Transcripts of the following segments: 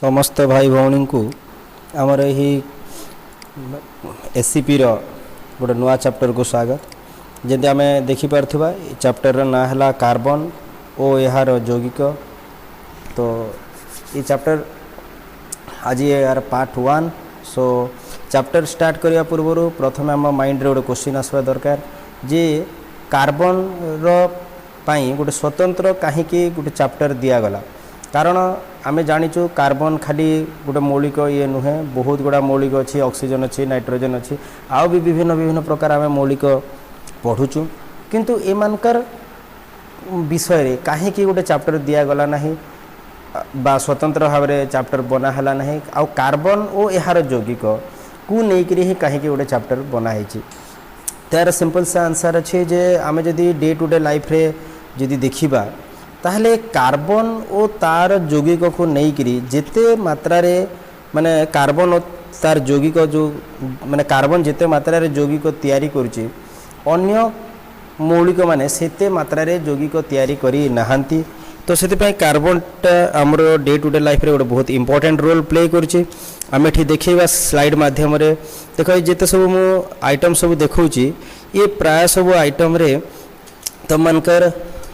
समस्त भाई भौणी को आमर यही एससीपी रो गोटे नुआ चैप्टर को स्वागत। जमी आम देखिपार चैप्टर ना है कार्बन और यार यौगिक। तो ये चैप्टर आज यार पार्ट 1। सो चैप्टर स्टार्ट करने पूर्व प्रथम आम माइंड रे गोटे क्वेश्चन आसवा दरकार जे कार्बन रो गोटे स्वतंत्र कहीं गोटे चैप्टर दिगला। कारण आम जाचु कार्बन खाली गोटे मौलिक ये नुहे, बहुत गुड़ा मौलिक अच्छी, ऑक्सीजन अच्छी, नाइट्रोजन अच्छी, आउ भी विभिन्न विभिन्न प्रकार आम मौलिक पढ़ुचु। किंतु एमानकर विषय कहीं गोटे चैप्टर दिगला ना बा स्वतंत्र भाव में चैप्टर बनाला ना। आउ कार्बन और यार यौगिक को लेकिन ही कहीं गोटे चैप्टर बनाई। तार सिंपल सा आंसर अच्छे जे आम जदि डे टू डे लाइफ रे जदि देखिबा ताहले कार्बन और तार यौगिक को लेकिन जिते मात्रा रे माने कार्बन और तार यौगिक जो माने कार्बन जिते मात्रा रे यौगिक तैयारी करुची अन्य मौलिक माने सेते मात्रा रे यौगिक तैयारी करी नहांती। तो से कार्बनटा आमर डे टू डे लाइफ रे बहुत इंपोर्टेंट रोल प्ले करुची। आम एठी देखा स्लाइड माध्यम रे देख जिते सब मु आइटम सब देखौची ये प्राय सब आइटम रे तुम मानकर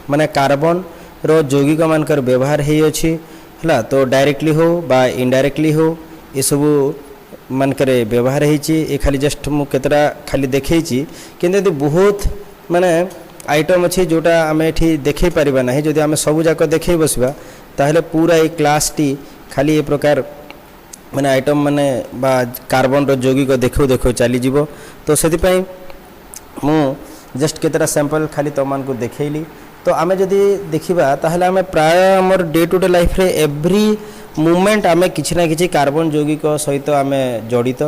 माने कार्बन रो यौगिक मानकर व्यवहार है अच्छी है। तो डायरेक्टली हो बा इनडायरेक्टली हो ये सब मानकर व्यवहार है। खाली जस्ट मु केतरा खाली देखी कि बहुत माने आइटम अच्छी जोटा आम एठी देखे पारिबा नहीं। जदि आम सब जाक देखे बसबा ताहले पूरा ये क्लास टी खाली ये प्रकार माने आइटम माने बा कार्बन रो यौगिक देखो देखो चली जीवो। तो से मु जस्ट केतरा सैंपल खाली तुम को देखैली। तो आम जदि देखा ताहले आम प्राय आमर डे टू डे लाइफ रे एवरी मूवमेंट आम किसी ना कि कार्बन यौगिक सहित आम जड़ित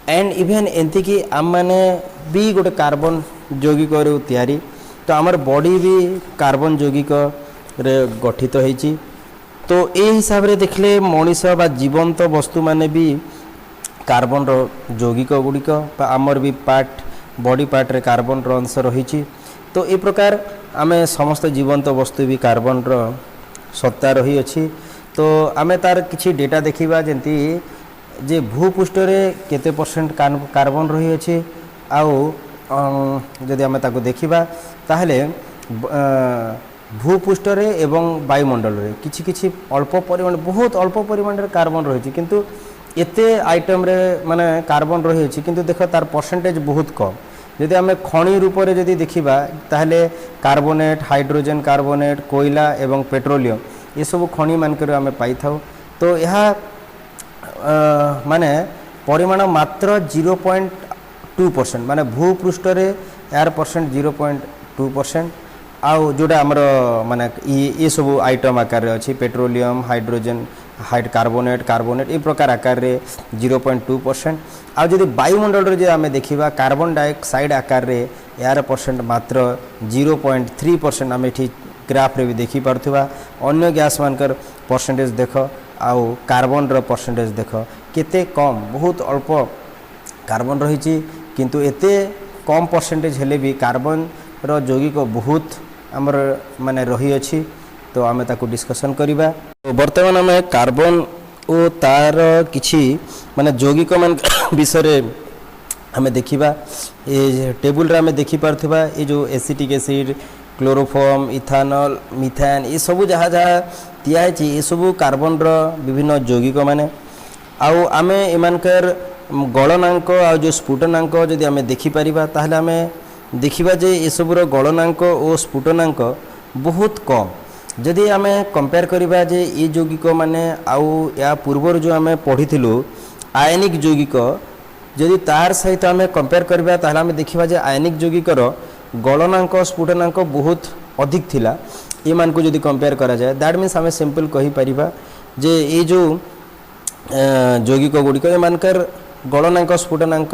एंड इवेन एमती कि आम मैंने भी गोटे कार्बन यौगिक तैयारी। तो आमर बॉडी भी कार्बन यौगिक रे गठित होइची। तो ये हिसाब रे देखले मनीष बा जीवंत वस्तु माने भी कार्बन रो यौगिक गुड़िक आमर भी पार्ट बॉडी पार्ट रे कार्बन रो अंश रही। तो ये प्रकार आम समस्त जीवंत वस्तु भी कार्बन रो सत्ता रही अच्छी। तो आम तार किछि डेटा देखिबा जंती जे भूपृष्ठ रे केते परसेंट कार्बन रही अच्छी आउ जदि आम ताको देखिबा ताहले भूपृष्ठ रे एवं वायुमंडल रे किछि किछि अल्प परिमाण बहुत अल्प परिमाण रे कार्बन रही। किंतु एते आइटम रे माने कार्बन रही अच्छी किंतु देख तार परसेंटेज बहुत कम। यदि आम खनि रूप से जदि देखा ताहले कार्बोनेट, हाइड्रोजन कार्बोनेट, कोयला एवं पेट्रोलियम ये सब खनि मानक आम पाई था। तो यह माने परिमाण मात्र 0.2% माने भूपृष्ठ रे यार परसेंट 0.2% आउ जोटा आमर माने ये सब आइटम आकार अच्छी पेट्रोलियम, हाइड्रोजन, कार्बोनेट ये प्रकार आकार रे 0.2%। आ जदि वायुमंडल रे आम देखा कार्बन डाइऑक्साइड आकार रे यार परसेंट मात्र 0.3% आम एठी ग्राफ रे भी देखि पारथुवा। अन्य गैस मानकर परसेंटेज देख आउ कार्बन रो परसेंटेज देख केते कम, बहुत अल्प कार्बन रही। किंतु एते कम परसेंटेज हेले भी कार्बन रो यौगिक बहुत आमर माने रही अच्छी। तो आम ताको डिस्कशन करिबा। तो वर्तमान आम कार्बन और तार किछि माने यौगिक मान विषय आम देखा ये टेबुल रे आम देखि पारथुवा ये जो acetic acid, chloroform, ethanol, methane ये सब जहाँ जहाँ दिखाई ये सब कार्बन रो विभिन्न यौगिक माने। आउ आम एमानकर गलनांक आ जो स्फुटनांक जदि आम देखि परिबा ताहले आम देखिबा जे ये सब रो गलनांक और स्फुटनांक बहुत कम। जदि आम कंपेयर करिबा जे ये यौगिक माने आउ या पूर्वर जो आम पढ़ी आयनिक यौगिक जदि तार सहित आम कंपेयर करिबा ताहले आम देखिबा जे आयनिक यौगिकर गलनांक स्फुटनांक बहुत अधिक थिला। ये मान को जदि कंपेयर करा जाए दैट मीन्स आम सिंपल कहि परिबा जे ये जो यौगिक गुड़िक एमानकर गलनांक स्फुटनांक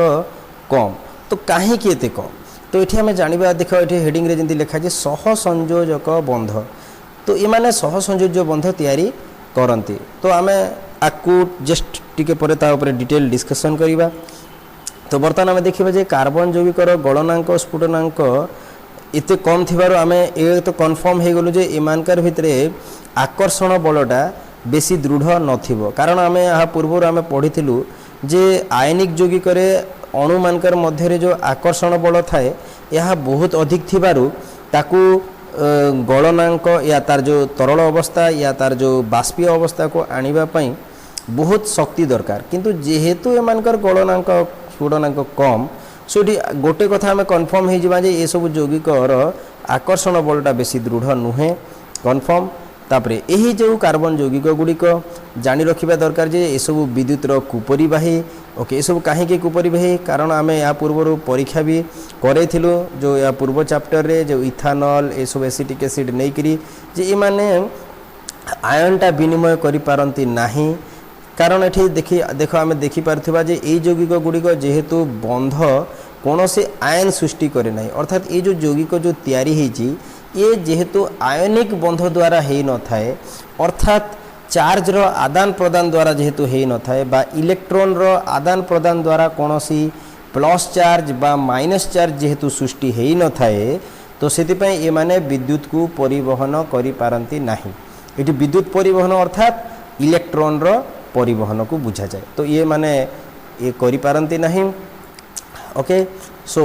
कम। तो कहीं एते कम? तो ये आम जाना देख ये हेडिंग रे जंती लिखा है सहसंयोजक बंध। तो ये माने सहसंयोज्य बंध तैयारी करती। तो आम आपको जस्ट टिके पर डिटेल डिस्कशन करिबा। तो बर्तमान आम देखा जे कार्बन यौगिकर गलनांक स्फुटनांक एते कम थिबारो आम ए तो कन्फर्म हो गलु जे एमानकर भितरे आकर्षण बलटा बेसी दृढ़ नथिबो कारण आमे आ पूर्व आमे पढ़िथिलु जे आयनिक यौगिकरे अणु मानकर मध्य जो आकर्षण बल थाए यह बहुत अधिक थिबारु ताकू गलनांक या तार जो तरल अवस्था या तार जो बाष्पीय अवस्था को आनिबा पई बहुत शक्ति दरकार किंतु जेहेतु एमानकर गलनांक स्फुटनांक कम सोटी गोटे कथा आम कन्फर्म हो जावा जे ये सब यौगिकर आकर्षण बलटा बेसी दृढ़ नुहे कन्फर्म तापरे यही जो कार्बन यौगिक गुड़िक जानी रखिबा दरकार जे ये सब विद्युतर कुपरिवाही ओके ये सब कहीं कुपरिवाही कारण आम या पूर्व परीक्षा भी करेथिलु जो या पूर्व चैप्टर रे जो इथानल ये सब एसिटिक एसिड नहीं करी जे ये माने आयनटा विनिमय करि पारंती नाही कारण ये देखी देख आम देखी पारथिबा जे ए यौगिक गुड़िक जेहेतु बंध कौन से आयन सृष्टि करे नहीं अर्थात ये जो यौगिक जो तैयारी होईची ये जेहेतु आयनिक बंध द्वारा हो न थाए अर्थात चार्ज रो आदान प्रदान द्वारा जेहेतु हो न थाए बा इलेक्ट्रॉन रो आदान प्रदान द्वारा कौन सी प्लस चार्ज बा माइनस चार्ज जेहेतु सृष्टि हो न थाए तो सेतिपई ये माने विद्युत को परिवहन करि पारंती नाही एटी विद्युत परिवहन अर्थात इलेक्ट्रॉन रो परिवहन को बुझा जाए तो ये माने ये करि पारंती नाही ओके सो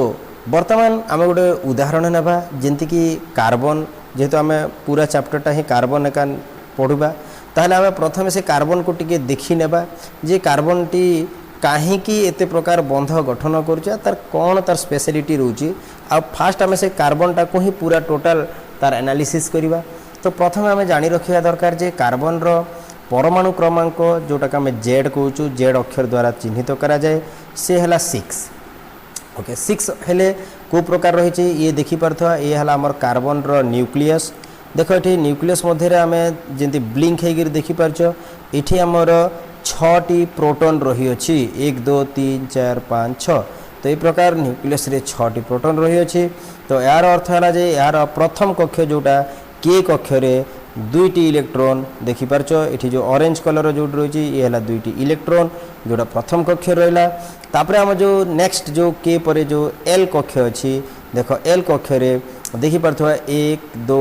वर्तमान आम गोटे उदाहरण नेबा जेंति कि कार्बन जेहेतु आम पूरा चैप्टरटा ही कार्बन एका पढ़ा ताहले आम प्रथम से कार्बन को टिके देखि नेबा जे कार्बन टी कहीं एते प्रकार बंध गठन करुचे तार कौन तार स्पेशलिटी रोची आ फास्ट आम से कार्बनटा को ही पूरा टोटाल तार एनालिसिस करवा तो प्रथम आम जानी रखा दरकार जे कार्बन रो परमाणु क्रमांक जोटा कि आम जेड कहूँ जेड अक्षर द्वारा चिन्हित करा जाए से हला 6 ओके 6 हेले को प्रकार रही ये देखी पारथवा ये हला हमर कार्बन रो न्यूक्लियस देख ये न्यूक्लियस मध्य आम जमी ब्लिंक होकर देखिपार ये आमर 6टी प्रोटॉन रही अच्छी 1 2 3 4 5 6 तो ये प्रकार न्यूक्लियस रे 6टी प्रोटॉन रही अच्छी तो यार अर्थ है यार प्रथम कक्ष जोटा के कक्षरे 2टी इलेक्ट्रॉन देखिपार ये जो ऑरेंज कलर जो रही ये 2टी इलेक्ट्रॉन जोटा प्रथम कक्ष रहा तापरे आम जो नेक्स्ट जो के परे जो एल कक्ष अच्छी देख एल कक्षरे देखिपार 1 2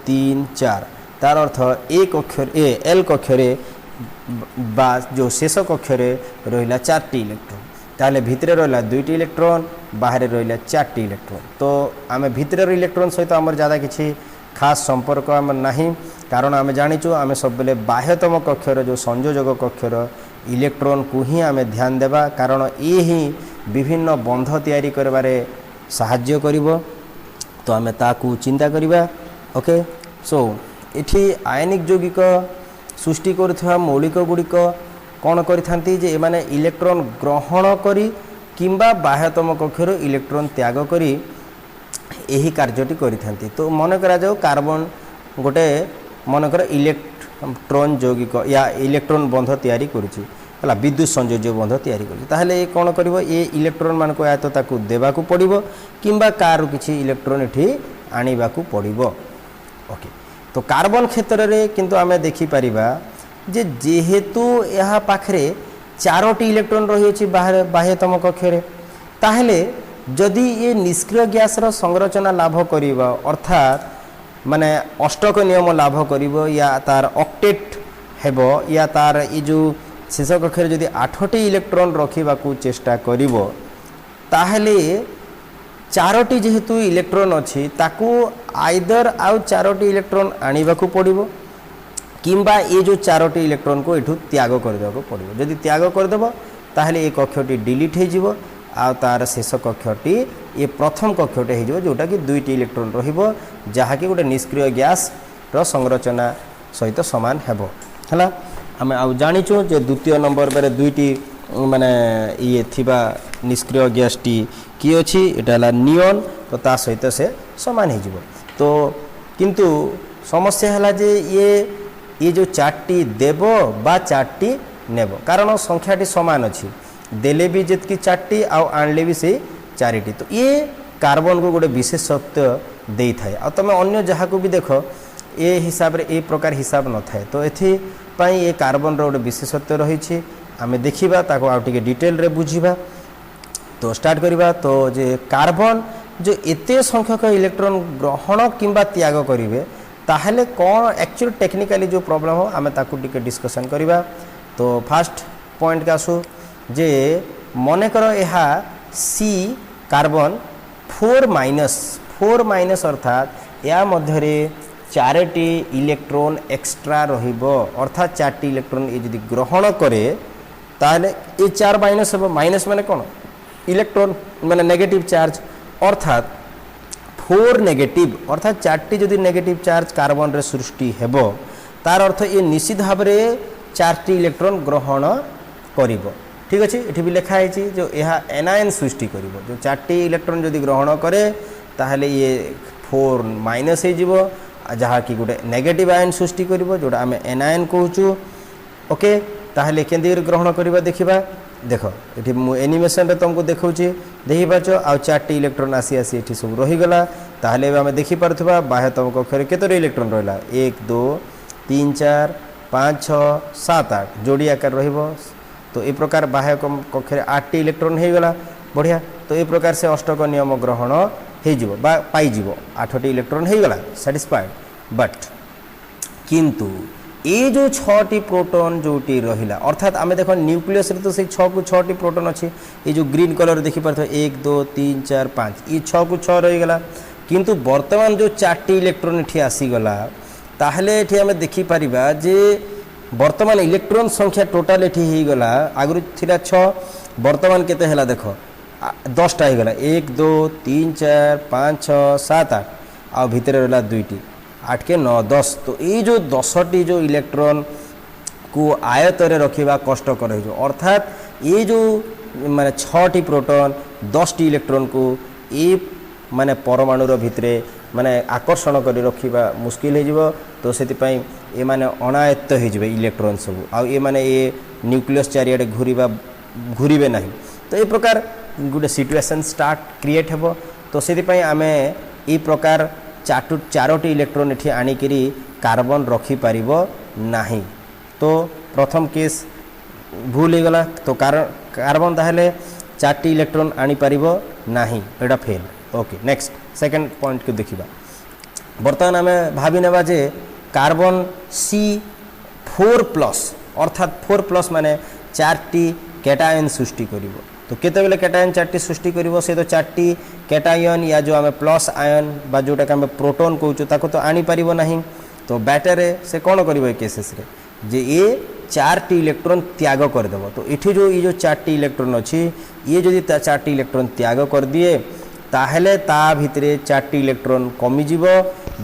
3 4 तार अर्थ एक अक्षर एल कक्षरे बा जो शेष कक्षरे रहा 4टी इलेक्ट्रॉन ताले भितरे रहा 2टी इलेक्ट्रॉन बाहर रहा 4टी इलेक्ट्रॉन तो आम भितर इलेक्ट्रॉन सहित आमर ज़्यादा किसी खास संपर्क आम नहीं कारण आम जाचु आम सब बेले बाह्यतम कक्षर जो संयोजक कक्षर इलेक्ट्रॉन को ही आम ध्यान देवा कारण ये ही विभिन्न बंध तैयारी करबारे साहाय्य करिवो तो आम ताकू चिंता करिबा ओके सो इठी आयनिक यौगिक सृष्टि करुवा मौलिक गुड़िक कौन करिथांती जे एमाने इलेक्ट्रॉन ग्रहण करी किंबा बाह्यतम कक्षर इलेक्ट्रॉन त्याग करी यही कार्यटी करिथांती तो मन करा जाओ कार्बन गोटे मनकर इलेक्ट्रॉन यौगिक या इलेक्ट्रॉन बंध तैयारी करुची हला विद्युत संयोज्य बंध तैयारी करुची ताहले ये कौन करिवो ये इलेक्ट्रॉन मान को या तो ताकू देबाकू पड़िबो किंबा कार किछि इलेक्ट्रॉन एठी आनिबाकू पड़िबो ओके तो कार्बन क्षेत्र रे किंतु आमे देखि परिबा जे जेहेतु यहाँ पाखरे 4टी इलेक्ट्रॉन रही अछि बाह्यतम कक्षरे ताहले जदि ये निष्क्रिय गैस रो संरचना लाभ करिबा अर्थात माने अष्टक नियम लाभ करिबो या तार ऑक्टेट हेबो या तार ये जो शेष कक्षरे जदि 8टी इलेक्ट्रॉन रखिबाकू चेष्टा करिबो ताहले 4टी जेहेतु इलेक्ट्रॉन अच्छी ताकू आइदर आउ 4टी इलेक्ट्रॉन आनिबाकू पड़िबो किंबा ये जो 4टी इलेक्ट्रॉन को एठू त्याग करदेबाकू पड़िबो जदि त्याग करदेबो ताहले ये कक्षटी डिलीट हो जिवो आ तार शेष कक्षटी ये प्रथम कक्षटे हो जोटा कि 2टी इलेक्ट्रॉन रहिबो जहाँकि गोटे निष्क्रिय गैस रो संरचना सहित सामान हेबो हला आम आ जानिचु जे द्वितीय नंबर बेरे 2टी माने ये थिबा निष्क्रिय गैस टी कि अछि एटा नियन तो ता सहित से सामान हो जिवो तो किंतु समस्या हला जे ये जो 4टी देबो बा 4टी नेबो कारण संख्याटी समान अछि देले भी जितकी 4टी आउ आणले भी से 4टी तो ये कार्बन को गोटे विशेषत्व दे थाए आ तुम अन्य जहाँ को भी देख ए हिसाब रे ए प्रकार हिसाब न थाए तो एथि पई ये कार्बन रो गोटे विशेषत्व रही आमे देखिबा ताको आ टिके डिटेल रे बुझिबा तो स्टार्ट करिबा तो जे कार्बन जो एते संख्यक इलेक्ट्रॉन ग्रहण किंबा त्याग करिवे ताहले कौन एक्चुअल टेक्निकली जो प्रॉब्लम हो आम ताकू टिके डिस्कशन करवा। तो फास्ट पॉइंट के आसू जे मन कर यह सी कार्बन 4 माइनस अर्थात या मध्य चारोटी इलेक्ट्रॉन एक्स्ट्रा रहिबो अर्थात 4टी इलेक्ट्रॉन ये यदि ग्रहण करे ताहले ये 4 माइनस हम माइनस माने कौन इलेक्ट्रॉन माने नेगेटिव चार्ज अर्थात 4 नेगेटिव अर्थात 4टी जदि नेगेटिव चार्ज कार्बन रे सृष्टि हेबो तार अर्थ ये निश्चित भाव में 4टी इलेक्ट्रॉन ग्रहण करिबो। ठीक अच्छे ये भी लिखा है जो यह एनायन सृष्टि करिबो जो 4टी इलेक्ट्रॉन जदि ग्रहण करे ताहले ये 4 माइनस हो जहाँ कि गोटे नेगेटिव आयन सृष्टि करिबो जोटा आम एनायन कहूँ। ओके ताहले केंदी ग्रहण करबा देखिबा देख ये एनिमेशन रे तुमको देखौछि देखि पाछ आ 4टी इलेक्ट्रॉन आसी आसी एठी सब रही गला ताहले आम देखि पारथबा बाह्य तम कक्षर केतोरे इलेक्ट्रॉन रहला 1 2 3 4 5 6 7 8 जोड़ी आकार रहिबो। तो ए प्रकार बाह्य कक्षर 8टी इलेक्ट्रॉन हो गला बढ़िया। तो ए प्रकार से अष्टक नियम ग्रहण हो पाइब 8टी इलेक्ट्रॉन हो गला सैटिस्फाइड। बट किंतु ये जो 6टी प्रोटॉन जोटी रहिला अर्थात आम देख न्यूक्लियस रे तो से 6 को 6टी प्रोटॉन अच्छी ये जो ग्रीन कलर देखि पारथो 1 2 3 4 5 ये 6 को 6 रही गला। किंतु वर्तमान जो 4टी इलेक्ट्रॉन एठी आसीगला ताहले एठी आम देखि परिबा जे वर्तमान इलेक्ट्रॉन संख्या टोटाल एठी ही गला आगु थिला 6 वर्तमान केते हला देख 10टा ही गला 1 2 3 4 5 6 7 8 आ भितर रहला 2टी 8 के 9 10। तो ये जो 10टी जो इलेक्ट्रॉन को आयतरे रखा कष्टकर हो अर्थात ये जो माने 6टी प्रोटॉन 10टी इलेक्ट्रॉन को ये माने परमाणुर भितरे माने आकर्षण कर रखा मुस्किल हो। तो से ये माने अनायत्त हो इलेक्ट्रॉन सब आ ये माने ये न्यूक्लियस चारिआडे घूरबे ना। तो ये प्रकार गोटे सिचुएशन स्टार्ट क्रिएट हो। तो से आमे ये प्रकार 4टी इलेक्ट्रॉन एठी आनिकरी कार्बन रखी पारिबो नाही। तो प्रथम केस भूल हो गला। तो कार्बन ताहले 4टी इलेक्ट्रॉन आनी पारिबो नाही एटा fail. Okay next second point को देखिबा। बर्तमान आमे भाबी नेबा जे कार्बन C4+ अर्थात 4+ माने 4टी कैटायन सृष्टि करिवो। तो केतेबेले कैटायन 4टी सृष्टि करिवो से तो 4टी कैटायन या जो आम प्लस आयन बा जोटा आम प्रोटॉन कहूँ ताको तो आनी पारिबो नाही। तो बैटरे से कौन करिवो केसेस रे जे ये 4टी इलेक्ट्रॉन त्याग करदेव। तो ये जो 4टी इलेक्ट्रॉन अच्छी ये जदि 4टी इलेक्ट्रॉन त्याग कर दिए ताहले ता भितरे 4टी इलेक्ट्रॉन कमिजिवो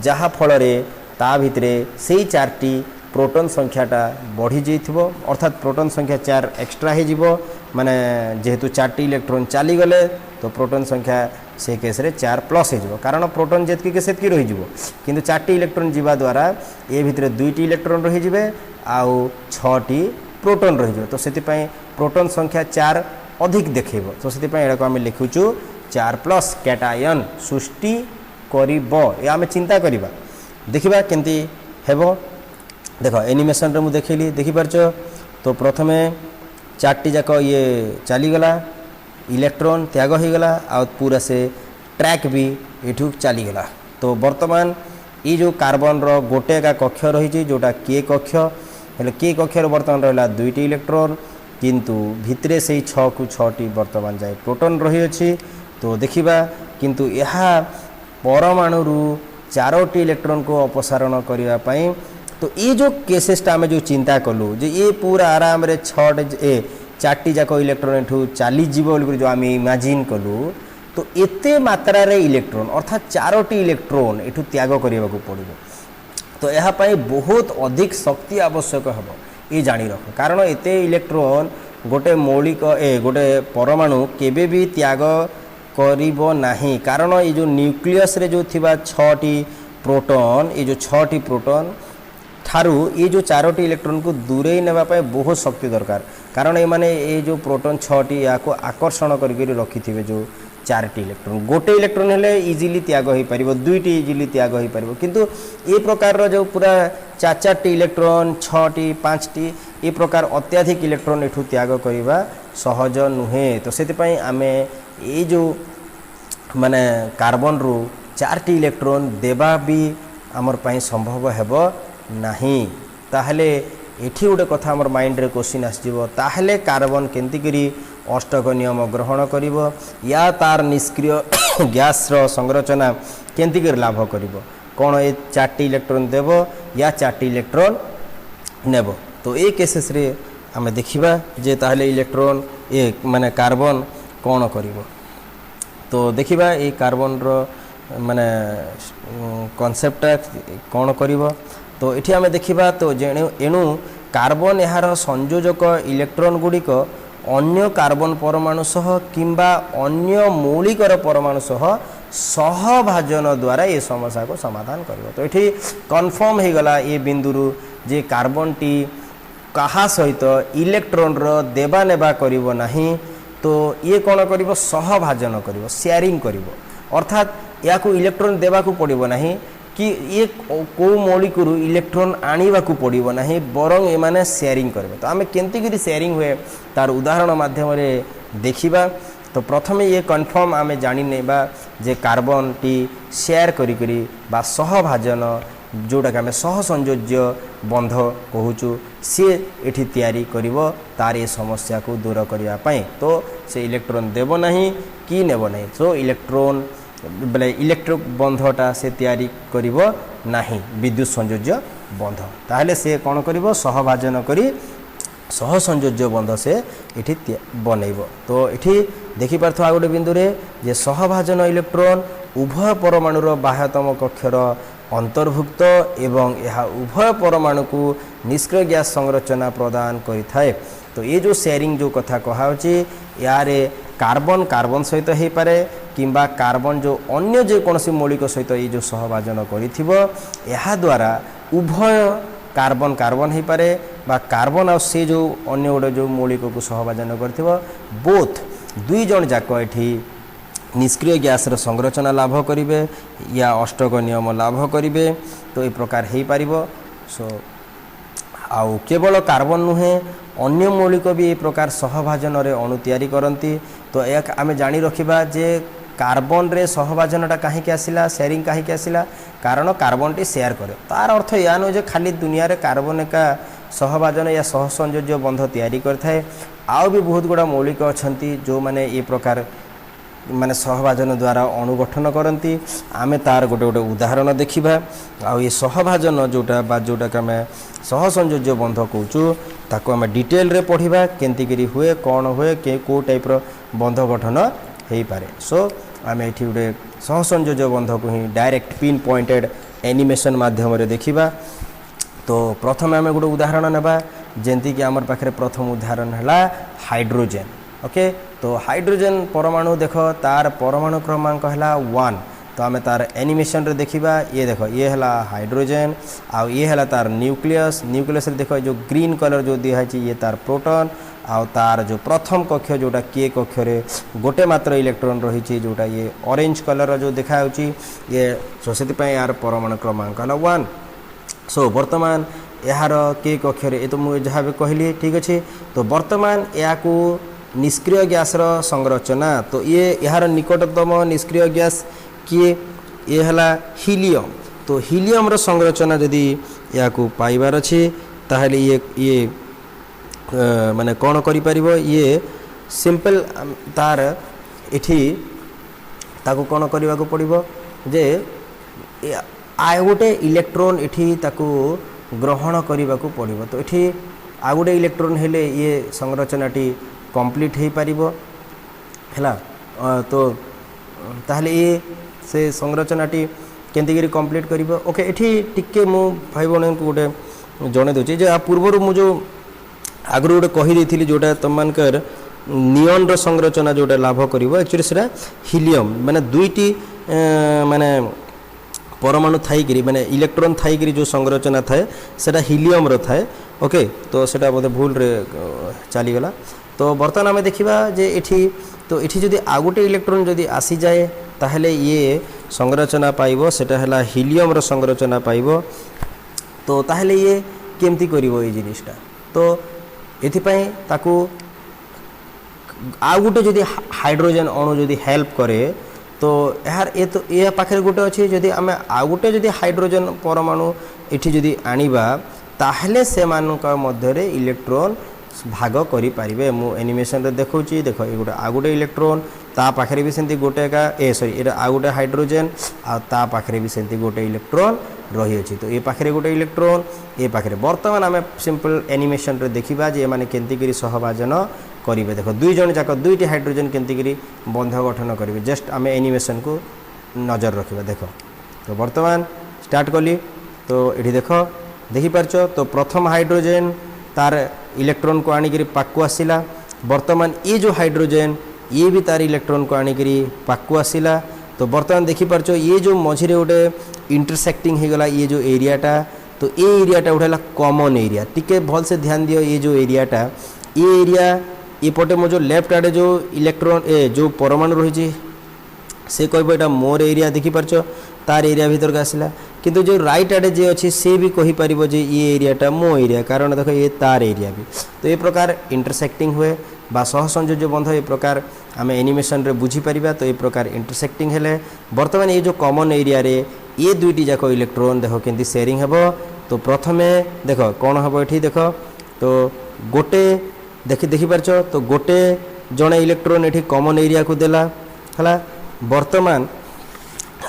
जहा फल रे ता भितरे सेही 4टी प्रोटॉन संख्याटा बढ़ी जाइथिबो अर्थात प्रोटॉन संख्या 4 एक्स्ट्रा हो जिवो माने जेहेतु 4टी इलेक्ट्रॉन चली गले तो प्रोटॉन संख्या से केस रे 4+ हो कारण प्रोटॉन जेतकी के सेतकी रही जिवो किंतु 4टी इलेक्ट्रॉन जीवा द्वारा ये भितरे 2टी इलेक्ट्रॉन रही जिवे आउ 6टी प्रोटॉन रही जिवो। तो सेति पई प्रोटॉन संख्या 4 अधिक देखैबो। तो सेति पई एडाको आमे लिखुचु 4+ कैटायन सृष्टि करिबो। ये आमे चिंता करिबा देखिबा केंती हेबो। देख एनिमेशन रे मु देखैली देखि पारछो। तो प्रथमे 4टी जाक ये चलीगला इलेक्ट्रॉन त्याग हो गला आ पूरा से ट्रैक भी एठू चलीगला। तो वर्तमान ये जो कार्बन रो गोटे का कक्ष रही जोटा के कक्ष हेले के कक्ष वर्तमान रहा 2टी इलेक्ट्रॉन किंतु भितरे से 6 को 6टी वर्तमान जाए प्रोटॉन रही अछि। तो देखिबा किंतु यहाँ परमाणु 4टी इलेक्ट्रॉन को अपसारण करने पाई। तो ये जो केसेसटा आम जो चिंता कलु जे ये पूरा आराम रे 4टी जाक इलेक्ट्रॉन एठू चली जीवो जो आम इमेजिन कलु तो एते मात्रा रे इलेक्ट्रॉन अर्थात 4टी इलेक्ट्रॉन एठू त्याग करने को पड़ो। तो यह बहुत अधिक शक्ति आवश्यक हम ये जानी रख कारण एते इलेक्ट्रॉन गोटे मौलिक गोटे परमाणु केबे भी त्याग करिबो नाही कारण ये जो न्यूक्लियस रे जो थिबा 6टी प्रोटॉन ये जो 6टी प्रोटॉन ठारू ये जो 4टी इलेक्ट्रॉन को दूरे नेबा पाए बहुत शक्ति दरकार कारण ये माने ये जो प्रोटॉन 6टी या को आकर्षण करके रखी थे जो 4टी इलेक्ट्रॉन गोटे इलेक्ट्रॉन हेले इजिली त्याग हो पारिबो 2टी इजिली त्याग हो पारिबो किंतु ये प्रकार जो पूरा 4टी इलेक्ट्रॉन 6टी 5टी ये प्रकार अत्याधिक इलेक्ट्रॉन एठू त्याग करवा सहज नुहे। तो से आमे ये जो माने कार्बन रु 4टी इलेक्ट्रॉन देवा भी आमर पाई संभव हेब नाही। ताहले एठी गोटे कथा आमर माइंड रे क्वेश्चन आसीजिवो ताहले कार्बन केंती करी अष्टक नियम ग्रहण करिवो या तार निष्क्रिय गैस रो संरचना केंती कर लाभ करिवो कोन ए 4टी इलेक्ट्रॉन देबो या 4टी इलेक्ट्रॉन नेबो। तो ए केसेस रे आमे देखिबा जे ताहले इलेक्ट्रॉन ए माने कार्बन कोन करिवो। तो देखिबा ए कार्बन रो माने कॉन्सेप्ट कोन करिवो। तो एठी आमे देखिबा तो एणु कार्बन यार संयोजक इलेक्ट्रॉन गुड़िक अन्य कार्बन परमाणु सह किंबा अन्य मौलिकर परमाणु सह सहभाजन द्वारा ये समस्या को समाधान करिवो। तो एठी कन्फर्म हो गला ये बिंदुरु जे कार्बन टी कहा सहित इलेक्ट्रॉन रो देबा नेबा करिवो नाही। तो ये कौन करिवो सहभाजन करिवो शेयरिंग करिवो अर्थात या को इलेक्ट्रॉन देबा को पड़िबो नाही कि ये को मौलिकरू इलेक्ट्रॉन आनिबा को पड़िबो नाही बरং ए माने शेयरिंग करबे। तो आमे केंती करी शेयरिंग हुए तार उदाहरण माध्यम रे देखिबा। तो प्रथमे ये कन्फर्म आमे जानि नेबा जे कार्बन टी शेयर करी करी बा सहभाजन जोटा कि आमे सह संयोज्य बंध कहूचु सी एठी तयारी करिवो तार ये समस्या को दूर करिया पई। तो से इलेक्ट्रॉन देबो नाही कि नेबो नाही। तो इलेक्ट्रॉन बोले इलेक्ट्रिक बंधटा से तैयारी करिवो नाही विद्युत संयोज्य बंध ताहले से कौन करिवो सहभाजन करी सह संयोज्य बंध से एठी बनैबो। तो एठी देखि पारथो आ गोटे बिंदु रे जे सहभाजन इलेक्ट्रॉन उभय परमाणुर बाह्यतम कक्षर अंतर्भुक्त एवं यह उभय परमाणु को निष्क्रिय गैस संरचना प्रदान करिथाए। तो ये जो शेयरिंग जो कथा कहाउची यारे कार्बन कार्बन सहित हो पारे किंबा कार्बन जो अन्य जे कोनसी मौलिक सहित ये जो सहभाजन करिथिबो एहा द्वारा उभय कार्बन कार्बन हो पारे बा कार्बन आ से जो अन्य गोटे जो मौलिक को सहभाजन करथिबो बोथ दुई जन जाक एठी निष्क्रिय गैस रो संरचना लाभ करिवे या अष्टक नियम लाभ करिवे। तो ए प्रकार हो पारिबो। सो आउ केवल कार्बन नुहे अन्य मौलिक भी ए प्रकार सहभाजन रे अणु तैयारी करती। तो एक आमे जानी रखिबा जे कार्बन रे सहभाजनटा कहीं आसिला शेयरिंग कहीं आसिला कारण कार्बन टी शेयर करे तार अर्थ या नु जे खाली दुनिया रे कार्बन का सहभाजन या सह संयोज्य बंध तैयारी करथाए आउ भी बहुत गुड़ा मौलिक अछंती जो माने ए प्रकार माने सहभाजन द्वारा अणु गठन करती। आमे तार गोटे गोटे उदाहरण देखिबा आ ये सहभाजन जोटा बा जोटा के आमे सह संयोज्य बंध कहूचु ताको आमे डिटेल रे पढ़िबा केंती करी हुए कौन हुए के को टाइप रो बंध गठन हो पारे। सो आमे एठी गोटे सह संयोज्य बंध को ही डायरेक्ट पिन पॉइंटेड एनिमेशन माध्यम रे देखिबा। तो प्रथम आमे गोटे उदाहरण नेबा जेंती कि हमर पाखरे प्रथम उदाहरण हला हाइड्रोजन। ओके तो हाइड्रोजन परमाणु देख तार परमाणु क्रमांक है 1। तो आम तार एनिमेशन रे देखिबा ये देख ये है हाइड्रोजन आ ये है तार न्यूक्लियस न्यूक्लियस रे देख जो ग्रीन कलर जो दिखाई ये तार प्रोटॉन आ तार जो प्रथम कक्ष जोटा के कक्ष रे गोटे मात्र इलेक्ट्रॉन रही जोटा ये ऑरेंज कलर जो देखा ये सो से यार परमाणु क्रमांक है 1। सो वर्तमान यार के कक्ष रे तो मुझे जहाँ भी कहली ठीक अच्छे। तो वर्तमान या निष्क्रिय गैस रो संरचना तो ये यार निकटतम निष्क्रिय गैस किए ये है हीलियम। तो हीलियम रो संरचना यदि या पाइबार अच्छे ताहले ये माने कौन करि परिबो ये सिंपल तार एठी ताको कौन करने को पड़िबो जे आ गोटे इलेक्ट्रॉन एठी ताको ग्रहण करने को पड़िबो। तो एठी आ गोटे इलेक्ट्रॉन हेले ये संरचनाटी कंप्लीट हो पारिबो हैला। तो ताहले ये से संरचनाटी केंती करी कंप्लीट करिबो। ओके एठी टिके मु भाई बहन को गोटे जणे दोची जे आ पूर्वरु मु जो आगु गोटे कही देथिली जोटा तमनकर नियन रो संरचना जोटा लाभ करिवो एक्चुअली सेटा हीलियम माने दुईटी माने परमाणु थाई करी माने इलेक्ट्रॉन थाई करी जो संरचना थाए सेटा हीलियम रो थाए। ओके तो सेटा बोधे भूल रे चली गला। तो बर्तमान आम देखा जे एठी तो एठी जदि आ गोटे इलेक्ट्रॉन जदि आसी जाए ताहले ये संरचना पाइबो सेटा हला हीलियम रो संरचना पाइबो। तो ताहले ये केमती करिवो ए जिनिसटा तो एथिपाई ताकू आ गोटे जदि हाइड्रोजन अणु जदि हेल्प करे तो यार ये तो ये पाखे गोटे अच्छे जदि आम आउ गोटे जदि हाइड्रोजन परमाणु ये जदि आनिबा ताहले से मध्य इलेक्ट्रॉन भाग करें मु एनिमेशन रे देखौची देख ये गोटे आउ गोटे इलेक्ट्रॉन ता पाखे भी सेमती गोटे का ए सॉरी ये आउ गोटे हाइड्रोजन आ ता पाखे भी सेमती गोटे इलेक्ट्रॉन रही अछि तो ये पाखे गोटे इलेक्ट्रॉन ये पाखे बर्तमान आम सिंपल एनिमेशन रे देखिबा जे माने केंतिगिरी सहभाजन करेंगे देख दुई जन जाक दुईटी हाइड्रोजन केंतिगिरी बंध गठन करेंगे जस्ट आम एनिमेशन को नजर रखा देख तो बर्तमान स्टार्ट कली तो ये देख देखिपारच तो प्रथम हाइड्रोजन तार इलेक्ट्रॉन को आनिक पाकू आसला बर्तमान ये जो हाइड्रोजन ये भी तार इलेक्ट्रॉन को आनिक पाकू आसला तो बर्तमान देखिपारच ये जो मझे गोटे इंटरसेक्टिंग हो गला ये जो एरियाटा तो ये एरियाटा गोटे कॉमन एरिया टिके भल से ध्यान दियो ये जो एरियाटा ये एरिया ये पटे मो जो लेफ्ट आड़े जो इलेक्ट्रॉन जो परमाणु रही से कह एटा मोर एरिया देखिपारच तार एरिया भीतर आसला किंतु जो राइट आड़े जे अच्छी से भी कही पार ये एरियाटा मो एरिया कारण देख ये तार एरिया भी तो ये प्रकार इंटरसेक्टिंग हुए बा सहसंयोज्य बंध ये प्रकार आम एनिमेशन रे बुझीपर तो ये प्रकार इंटरसेक्टिंग हेले बर्तमान ये जो कॉमन एरिया रे ये दुईटी जाक इलेक्ट्रॉन देख केमती शेयरिंग हेब तो प्रथमे देख कौन हम ये देख तो गोटे देखिपारच तो गोटे जड़े इलेक्ट्रॉन ये कॉमन एरिया को देला है बर्तमान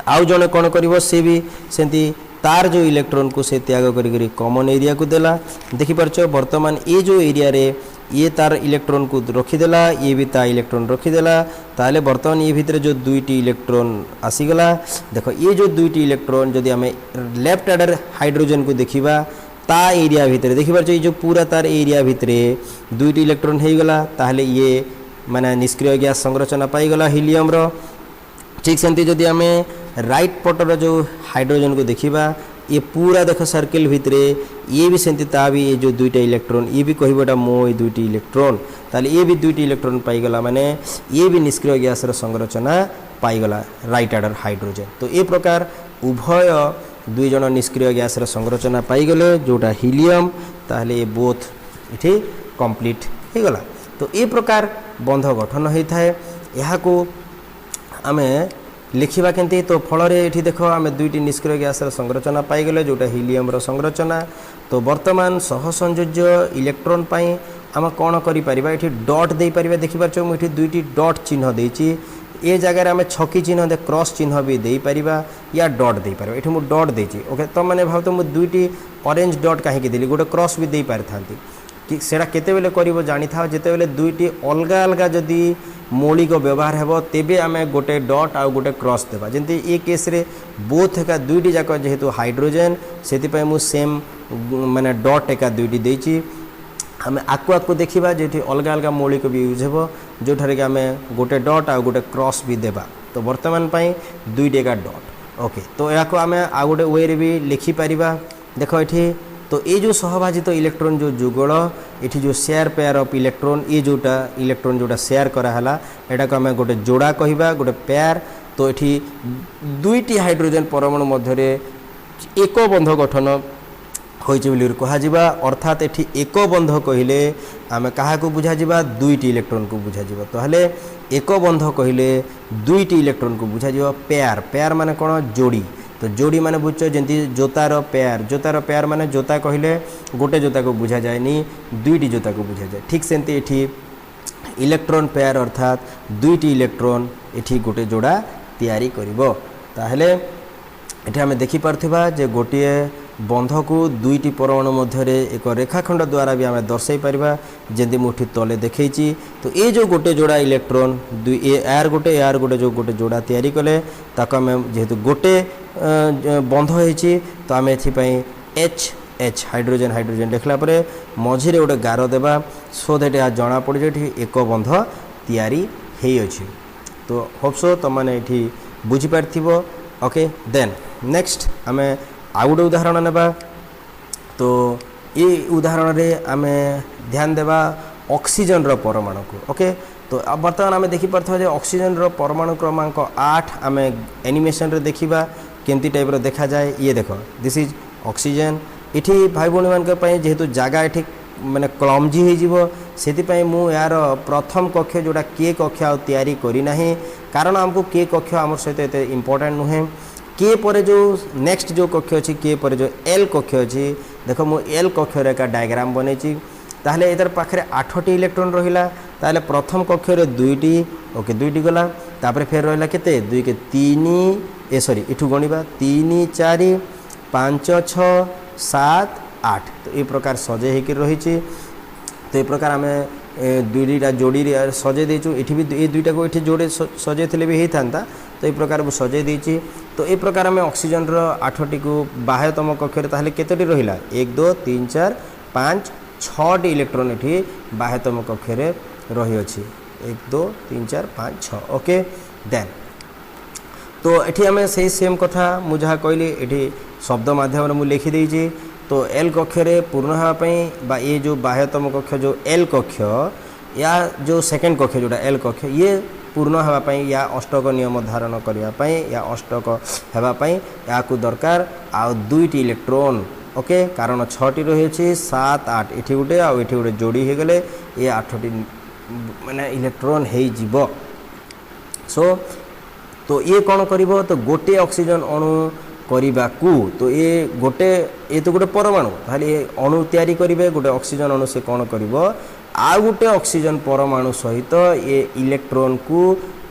आउ जड़े कौन कर सी भी सेमती तार जो इलेक्ट्रॉन को से त्याग करी कॉमन एरिया को देला देखिपारच बर्तमान ये जो एरिया रे ये तार इलेक्ट्रॉन को रखीदेला ये भी ता इलेक्ट्रॉन रखीदेला ताहले बर्तमान ये भितर जो दुईटी इलेक्ट्रॉन आसीगला देख ये जो दुईटी इलेक्ट्रॉन जदि आम लेफ्ट आडर हाइड्रोजन को देखा ता एरिया भितर देखिपार ये जो पूरा तार एरिया भितर दुईटी इलेक्ट्रॉन हो गला ताहले ये माने निष्क्रिय गैस संरचना पाईगला हीलियम रो ठीक सेमती जदि आम राइट पटर जो हाइड्रोजन को देखा ये पूरा देख सर्किल भितर ये भी सेमती ता भी ये जो दुईटा इलेक्ट्रॉन ये भी कहबा मो ये दुईटी इलेक्ट्रॉन ताले ये भी दुईटी इलेक्ट्रॉन पाईगला माने ये भी निष्क्रिय गैस संरचना पाईगला राइट आडर हाइड्रोजन तो ये प्रकार उभय दुई जन निष्क्रिय गैस संरचना पाईगले जोटा हीलियम ताहले ये बोथ इठी कंप्लीट हो गला तो ये प्रकार बंध गठन होता है यहाँ को आमे लिखा केंती तो फल ये देख आम दुईटी निष्क्रिय गैस संरचना पाईगले जोटा हीलियम संरचना तो बर्तमान सहसंयोज्य इलेक्ट्रॉन पाई आम कौन करें डॉट दे पार देखिपार मुझे दुईटी डॉट चिन्ह देती ये जगह आम छकी चिन्ह दे क्रॉस चिन्ह भी दे पारिबा या डॉट दे पारिबा एठी मु डॉट देची ओके तो माने भाव तो मु दुईटी ऑरेंज डॉट काहे देली गोटे क्रॉस भी दे पारि थांती कि सेटा केते बेले करिवो जानि था जेते बेले दुईटी अलगा अलगा जदी मौलिक व्यवहार हेबो तेबे आमे गोटे डॉट आ गोटे क्रॉस देबा जेंति ए केस रे बोथ एका दुईटी जाक जेहेतु हाइड्रोजन सेति पय मु सेम माने डॉट एका दुईटी देची आम आकु आकु देखा जो अलग अलग मौलिक भी यूज हो जो ठारे कि आम गोटे डॉट आ गोटे क्रॉस भी देबा तो बर्तमान पाई दुईटी एका डॉट ओके तो या आम आ गोटे वे रे भी लिखिपर देख ये तो ये जो सहभाजित इलेक्ट्रॉन जो जुगल ये जो शेयर पेयर ऑफ इलेक्ट्रॉन ये जोटा इलेक्ट्रॉन जोटा शेयर कराला यहाँ को आम गोटे जोड़ा कहवा गोटे पेयर तो ये दुईटी हाइड्रोजन परमाणु मध्य एक बंध गठन कहुआ अर्थात ये एक बंध कहले आम क्या बुझा दुईटी इलेक्ट्रॉन को बुझा तो एक बंध कहले दुईटी इलेक्ट्रॉन को बुझा पेयर पेयर माने कौन जोड़ी तो जोड़ी माने बुझ जमी जोतार पेयर माने जोता कहले गोटे जोता को बुझा जाएनी दुईटी जोता को बुझा जाए ठीक सेमती ये इलेक्ट्रॉन पेयर अर्थात दुईटी इलेक्ट्रॉन ये गोटे जोड़ा तैयारी करिवो ताहले ये आम देखिपारथिबा जे गोटे बंध को दुईटी परमाणु मध्य एक रेखाखंड द्वारा भी आम दर्शाई पारिबा जमी मुठी तले देखी तो ये जो गोटे जोड़ा इलेक्ट्रॉन दुई यार गोटे जो गोटे जोड़ा तैयारी कले ताको आम जेहेतु गोटे बंध होती तो आम एच एच हाइड्रोजन हाइड्रोजन लिखला परे मझिरे गोटे गार देबा सो दैट या जना पड़ जाए एक बंध तैयारी हेई अछि तो होप्सो तुम मैंने ये बुझीपार ओके देन नेक्स्ट आम आउ गोटे उदाहरण नेबा तो ये उदाहरण रे आम ध्यान देबा ऑक्सीजन रो परमाणु को ओके तो बर्तमान आम देखिपार जे ऑक्सीजन रो परमाणु क्रमांक 8 आम एनिमेशन रे देखिबा केमती टाइप रो देखा जाए ये देख दिस इज ऑक्सीजन इठी भाई भौणी मान जेहेतु जगह ये माने क्लमजी हो से मु यार प्रथम कक्ष जोड़ा के कक्ष तैयारी करना कारण आमको के कक्ष आम सहित एत इम्पोर्टाट नुहे के पर जो नेक्स्ट जो कक्ष अच्छी के पर जो एल कक्ष अच्छी देख मु एल कक्षर एक डायग्राम बनई ताहले इधर पाखे 8टी इलेक्ट्रॉन रहिला ताहले प्रथम कक्षर 2टी ओके 2टी गला तापर फेर रहिला केते 2 के 3 ए सॉरी इठू गणिबा 3 4 5 6 7 8 तो ये प्रकार सजे हेकि रही तो ये प्रकार आम दुईटा जोड़ी सजे देचु ये भी ये दुईटा को ये जोड़े सजे थे भी होता तो ये प्रकार सजे देची तो ये प्रकार आम ऑक्सीजन रो 8टी को बाह्यतम कक्षर ताहले केतोटी रहिला 1 2 3 4 5 6टी इलेक्ट्रॉन ये बाह्यतम कक्षर रही अच्छी 1 2 3 4 5 6 ओके देन तो ये आम से सेम कथा मुझे कहली ये शब्द माध्यम मुझे लिखिदे तो एल कक्षरे पूर्ण होगापी बा ये जो बाह्यतम कक्ष जो एल कक्ष या जो सेकेंड कक्ष जोटा एल कक्ष ये पूर्ण होगापी या अष्टक नियम धारण करने या अष्टक होगापी या दरकार आ 2टी इलेक्ट्रॉन ओके कारण 6टी रही 7 8 ये गोटे आठ गोटे जोड़ी हो गले ये 8टी माने इलेक्ट्रॉन हो सो तो ये कौन कर तो गोटे ऑक्सीजन अणु करने को तो ये गोटे ये तो गोटे परमाणु ताहले ये अणु तैयारी करेंगे गोटे ऑक्सीजन अणु से कौन कर आ गोटे ऑक्सीजन परमाणु सहित ये इलेक्ट्रॉन को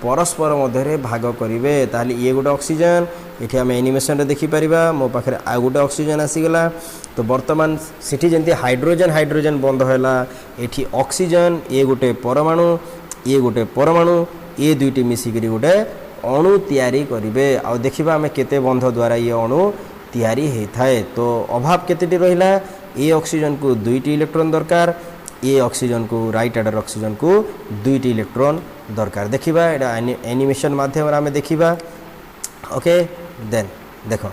परस्पर मध्य भाग करेंगे ताहले ये गोटे ऑक्सीजन ये आम एनिमेशन रे देखिपर मो पाखे आ गोटे ऑक्सीजन आसीगला तो बर्तमान सेठी जंती हाइड्रोजन हाइड्रोजन बंद होला एठी ऑक्सीजन ये गोटे परमाणु ये दुईटी मिसिकरी गोटे अणु तैयारी करेंगे आ देखा आम केते बंध द्वारा ये अणु तैयारी होता है तो अभाव केतेटी रहिला ये ऑक्सीजन को 2टी इलेक्ट्रॉन दरकार ये ऑक्सीजन को राइट आर्डर ऑक्सीजन को 2टी इलेक्ट्रॉन दरकार देखा यहाँ एनिमेशन माध्यम आम देखा ओके देन देख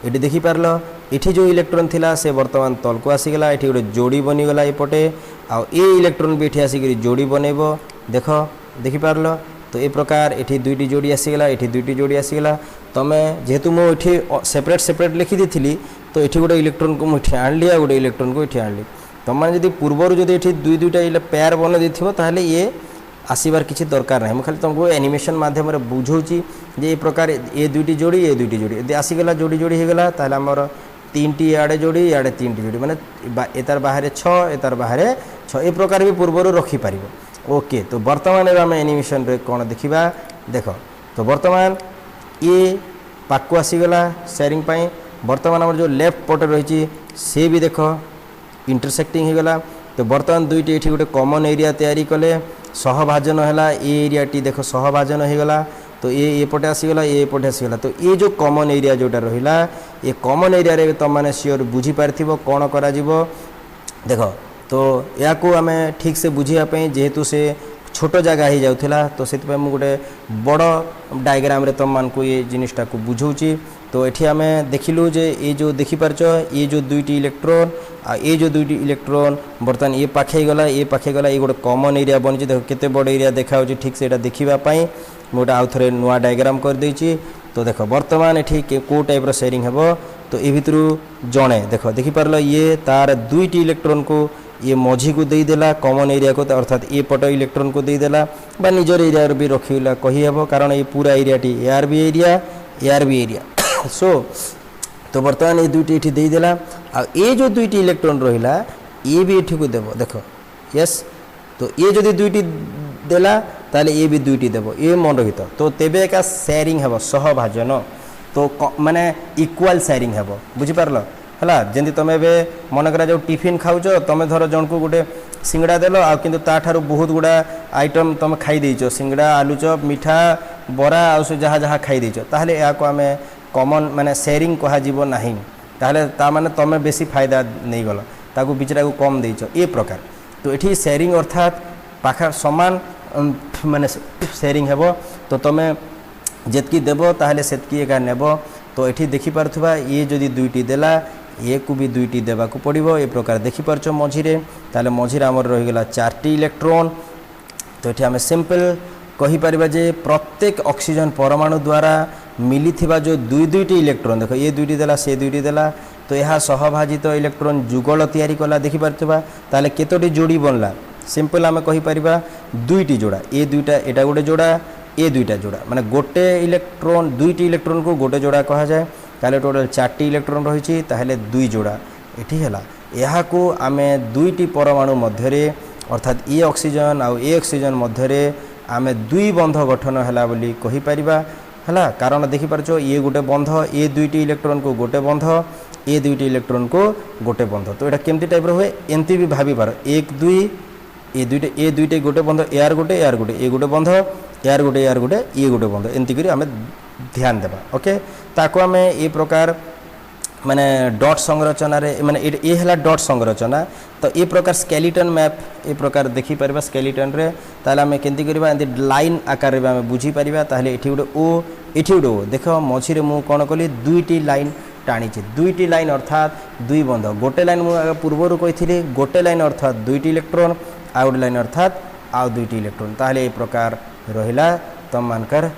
ये देखिपार ये जो इलेक्ट्रॉन थिला से वर्तमान तल को आसीगला ये गोटे जोड़ी बनीगला एपटे आ ये इलेक्ट्रॉन भी ये आसिक जोड़ी बनइब देख देखिपार तो ये प्रकार ये 2टी जोड़ी आसीगला ये 2टी जोड़ी आसीगला तुम्हें जेहेतु मुझे सेपरेट सेपरेट लिखी थी तो ये गोटे इलेक्ट्रॉन को मुझे आनली आ गोटे इलेक्ट्रॉन को ये आनली तुमने जब पूर्वर जब ये दुईटा पेयर बन देते ये आसबार किसी दरकार ना खाली तुमको एनिमेशन माध्यम बुझौची ये प्रकार ये 2टी जोड़ी ये 2टी जोड़ी यदि आसीगला जोड़ी जोड़ी होगला ताहले आमर 3टी इे जोड़ी इे 3टी जोड़ी माने एतार बाहर 6 एतार बाहर 6 ये प्रकार भी पूर्वर रखिपर ओके तो वर्तमान आम एनिमेशन रे कौन देखा देख तो वर्तमान ये पाक आसीगला शेयरिंग पाई वर्तमान आम जो लेफ्ट पटे रही से भी देख इंटरसेक्टिंग होगला तो वर्तमान 2टी ये गोटे कॉमन एरिया तैयारी कले सहभाजन है ये एरियाटी देख सहभाजन होगला तो ये पटे आसीगला ये पटे आसीगला तो ये जो कॉमन एरिया जोटा रहिला ये कॉमन एरिया रे तुमने सियोर बुझी पारथिबो कौन करा जिवो देख तो या को आम ठीक से बुझापी जेहेतु से छोट जगह हो जाऊला तो से गोटे बड़ डायग्राम रे तुम मानक ये जिनिसटा को बुझौची तो ये आम देखिलु जे ये जो देखिपार ये जो 2टी इलेक्ट्रॉन आ ये जो 2टी इलेक्ट्रॉन बर्तमान ये पाखे गला ये गोटे कॉमन एरिया बनी देख केते बड़ एरिया देखा ठीक से देखापी गोटे आउ थे नुआ डायग्राम कर देछि तो देख वर्तमान ये कौ टाइप शेयरिंग हे तो ये भितर जड़े देख देखिपार ये तार 2टी इलेक्ट्रॉन को ये मझी को देदेला कॉमन एरिया को अर्थात ये पट इलेक्ट्रॉन को देदेला बा निजर एरिया भी रखीला कहीहब कारण ये पूरा एरियाटी एआर बी एरिया सो तो बर्तमान ये 2टी ये देदेला आ ये जो 2टी इलेक्ट्रॉन रहिला ये भी ये को देव देख यस तो ये जदि 2टी देला ताले ये भी 2टी देव ये मन रही तो तेबे एका शेयरिंग हेब सहभाजन तो माने इक्वाल शेयरिंग हेब बुझिपारल है जमी तुम मन करा जो टिफिन खाऊच तुम धर जन को गोटे सिंगड़ा देल आ किंतु ताठार बहुत गुड़ा आइटम तुम खाईदेच सिंगड़ा आलुचप मिठा बरा आ जहाँ जहाँ खाईदेच ताहले या को आम कॉमन माने शेयरिंग कह ना ताहले ता माने तुम बेसी फायदा नहीं गल ताकू बिचरा को कम देच ये प्रकार तो ये शेयरिंग अर्थात पाखा समान माने शेयरिंग हेब तो तुम जितकी देव ताहले सेतकी एका नेब तो ये देखिपार ये जदि 2टी देला ये को भी 2टी देवाक पड़ो ये प्रकार देखिपार मझीरे ताले मझीरे आमर रहीगला 4टी इलेक्ट्रॉन तो ये आम सिंपल कहीपर जे प्रत्येक ऑक्सीजन परमाणु द्वारा मिली जो 2टी इलेक्ट्रॉन देख ये 2टी देला से 2टी देला तो यह सहभाजित इलेक्ट्रॉन जुगल तैयारी कला देखिपार ताले केतोटी जोड़ी बनला सिंपल आम कहीपर 2टी जोड़ा ये 2टा एटा गोटे जोड़ा ए दुईटा जोड़ा माने गोटे इलेक्ट्रोन दुईटी इलेक्ट्रोन को गोटे जोड़ा कहा जाए ताहले टोटल 4टी इलेक्ट्रोन रही ताहले दुई जोड़ा एठी हला यहाँ को आमे दुईटी परमाणु मध्यरे अर्थात ए ऑक्सीजन आउ ए ऑक्सीजन मध्यरे आमे दुई बंध गठन हैला बोली कहि परिबा हला कारण देखि परछो ये गोटे बंध ए दुईटी इलेक्ट्रोन को गोटे बंध ए दुईटी इलेक्ट्रोन को गोटे बंध तो एटा केमती टाइप रो हुए एंती भी भाबी पार 1 2 ए दुईटे गोटे बंध यार गोटे ए गोटे बंध यार गोटे ए गोटे बंध एंती करी आमे ध्यान देबा ओके ताको आमे ए प्रकार माने डॉट संरचना रे माने ए हला डॉट संरचना तो ए प्रकार स्केलेटन मैप ए प्रकार देखि परबा स्केलेटन रे ताले हमें केंती करबा एंती लाइन आकार रे हमें बुझी परबा ताले एठी गुडे ओ एठी गुडे ओ देखो मझी रे मु कोन कली दुईटी लाइन टाणी छी दुईटी लाइन अर्थात दुई बंध गोटे लाइन मु पूर्वरु कहिथिली गोटे लाइन अर्थात दुईटी इलेक्ट्रॉन आउट लाइन अर्थात आउ दुईटी इलेक्ट्रॉन ताले ए प्रकार रहिला तम मानकर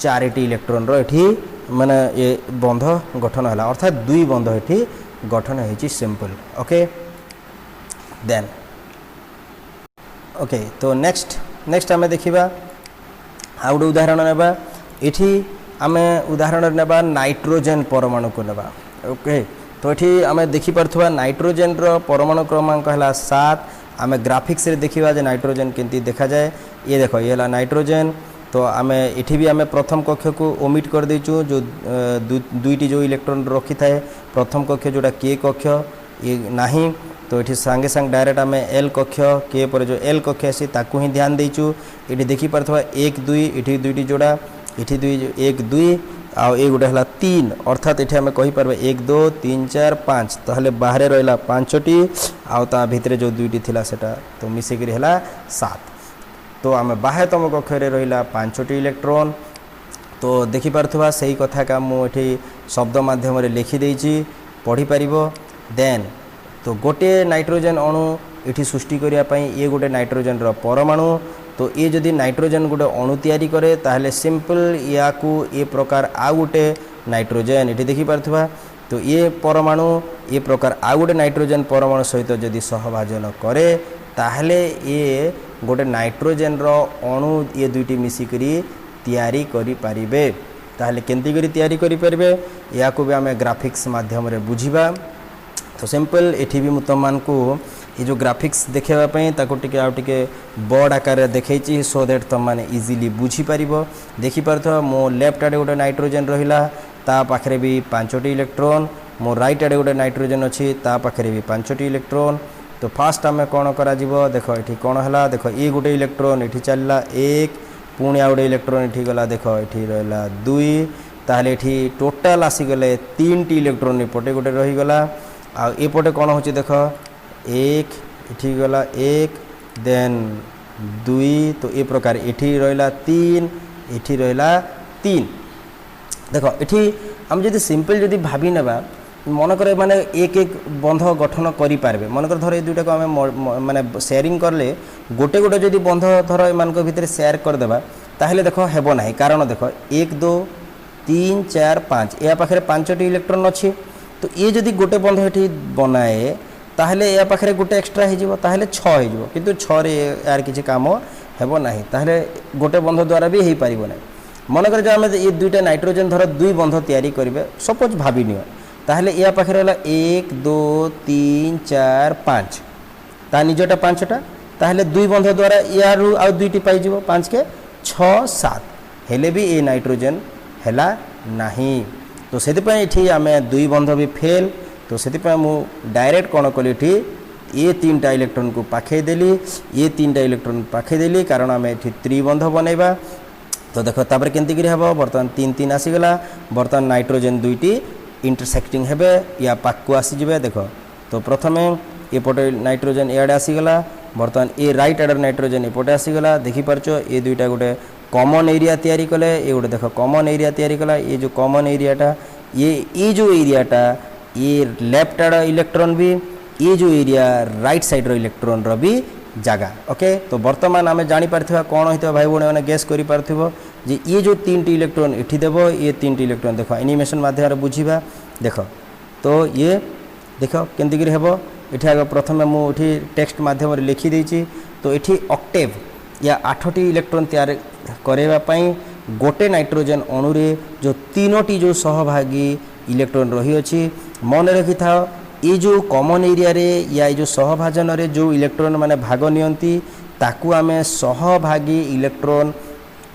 4टी इलेक्ट्रॉन रो एठी माने ये बंध गठन है अर्थात दुई बंध एठी गठन है सिंपल ओके देन ओके तो नेक्स्ट आमे देखिबा आउ गोटे उदाहरण नेबा एठी आमे उदाहरण नेबा नाइट्रोजन परमाणु को नेबा ओके तो एठी आमे देखि परथुवा नाइट्रोजन रो परमाणु क्रमांक हला 7 आमे ग्राफिक्स रे देखिबा जे नाइट्रोजन केंती देखा जाए ये देखो ये हला नाइट्रोजन तो आमे इठी भी आमे प्रथम कक्ष को ओमिट कर देचु जो दुईटी जो इलेक्ट्रॉन रखी थाए प्रथम कक्ष जोटा के कक्ष ये नहीं तो इठी संगे संग डायरेक्ट आमे एल कक्ष के पर जो एल कक्ष आसी ताकू ही ध्यान देचु इठी देखि परथवा 1 2 इठी दुईटी जोड़ा इठी 1 2 आ ए गोटे हला 3 अर्थात इठी आमे कहि परबे 1 2 3 4 5 तहले बाहरे रहला 5टी आ ता भितरे जो दुईटी थिला सेटा तो मिसे करी हला 7 तो आम बाह्यतम कक्ष रहा 5टी इलेक्ट्रॉन तो देखि पारथुवा सही कथा का मुझे शब्द माध्यम लिखिदेची पढ़ी पार देन तो गोटे नाइट्रोजन अणु ये सृष्टि करने ये गोटे नाइट्रोजन परमाणु तो ये जदि नाइट्रोजन गोटे अणु तैयारी करे ताहले सिंपल या ये प्रकार आउ गोटे नाइट्रोजन ये देखि पारथुवा तो ये परमाणु ये प्रकार आउ गोटे नाइट्रोजन परमाणु सहित जदि सहभाजन करे ताहले ये गोटे नाइट्रोजन अणु ये दुईटी मिसिकरी तैयारी करि पारिबे ताहले केंती करी तैयारी करि पारिबे या को भी आमे ग्राफिक्स माध्यम रे बुझिबा तो सिंपल एठी भी मुतमान को ये जो ग्राफिक्स देखेबा पई ताको टिके आ टिके बड़ आकार रे देखैची सो दैट तुम माने इजीली बुझी पारिबो देखि पारथो मो लेफ्ट आडे गोटे नाइट्रोजन रहिला ता पाखरे भी 5टी इलेक्ट्रॉन मो राइट आडे गोटे नाइट्रोजन अछि ता पाखरे भी 5टी इलेक्ट्रॉन तो फास्ट आमे कौन करा जीवो देखो ये कौन है देखो ये गोटे इलेक्ट्रॉन ये चलला 1 पुणी आ गोटे इलेक्ट्रॉन ये गला देखो ये रहा 2 ताहले ये टोटाल आसीगले 3टी इलेक्ट्रॉन एपटे गोटे रहीगला आउटे कौन हो देख 1 ये गला 1 देन 2 तो ये प्रकार ये रहा 3 ये रहा 3 देखो ये आम जब सिंपल जदि भावी नेबा मनकर माने एक बंध गठन करि पारबे मनकर धर ए दुटा को आमे माने शेयरिंग करले गोटे गोटे जदि बंध धर एमान को भितर शेयर कर देबा ताहले देखो हेबो नाही कारण देखो 1 2 3 4 5 या पाखरे 5टी इलेक्ट्रॉन अछि तो ये जदि गोटे बंध एठी बनाए ताहले या पाखरे गोटे एक्स्ट्रा हे जिवो ताहले 6 हे जिवो किंतु 6 रे यार किछि काम हेबो नाही ताहले गोटे बंध द्वारा भी हे पारिबो नाही मनकर जे आमे ये दुटा नाइट्रोजन धर दुई बंध तयारी करिवे सपोज भाबी नियो ताहले या पाखे रहा 1 2 3 4 5 ता निजटा 5टा ताहले दुई बंध द्वारा यारू आ दुईटी पाई 5 के 6 7 हेले भी ये नाइट्रोजन हैला नहीं तो से आम दुई बंध भी फेल तो से मु डायरेक्ट कौन कली ये 3टा इलेक्ट्रॉन को पाखे देली ये 3टा इलेक्ट्रॉन पाखे देली कारण आम ये त्रिबंध बनैबा तो देख तापर केंती करी हबो बर्तमान 3 3 आसीगला बर्तमान नाइट्रोजन दुईटी इंटरसेक्टिंग हेबे या पाकू आसी जिबे देखो तो प्रथमे एपटे नाइट्रोजन इआडे आसीगला बर्तमान ये राइट आडर नाइट्रोजन एपटे आसीगला देखि परचो ये दुईटा गोटे कॉमन एरिया तैयारी कले ये गोटे देखो कॉमन एरिया तैयारी कला ये जो कॉमन एरियाटा ये जो एरियाटा ये लेफ्ट आड इलेक्ट्रॉन भी ये जो एरिया राइट साइड रो इलेक्ट्रॉन रो भी जगह ओके तो वर्तमान आम जानी पारथिबा कौन होइतो भाई भौणी माने गेस करि पारथिबो जे ये जो 3टी इलेक्ट्रॉन इठी देबो ये 3टी इलेक्ट्रॉन देखो एनिमेशन माध्यम बुझीबा देखो तो ये देखो केंती करी हेबो इठी आगे प्रथमे मु इठी टेक्स्ट माध्यम लिखि देछि तो इठी ऑक्टेव या 8टी इलेक्ट्रॉन तैयार करैबा पई गोटे नाइट्रोजन अणु रे जो तीनोटी जो सहभागी इलेक्ट्रॉन रही अछि मन रखि था ये जो कॉमन एरिया रे या ये जो सहभाजन रे जो इलेक्ट्रॉन माने भाग नियंती ताकू आमे सहभागी इलेक्ट्रॉन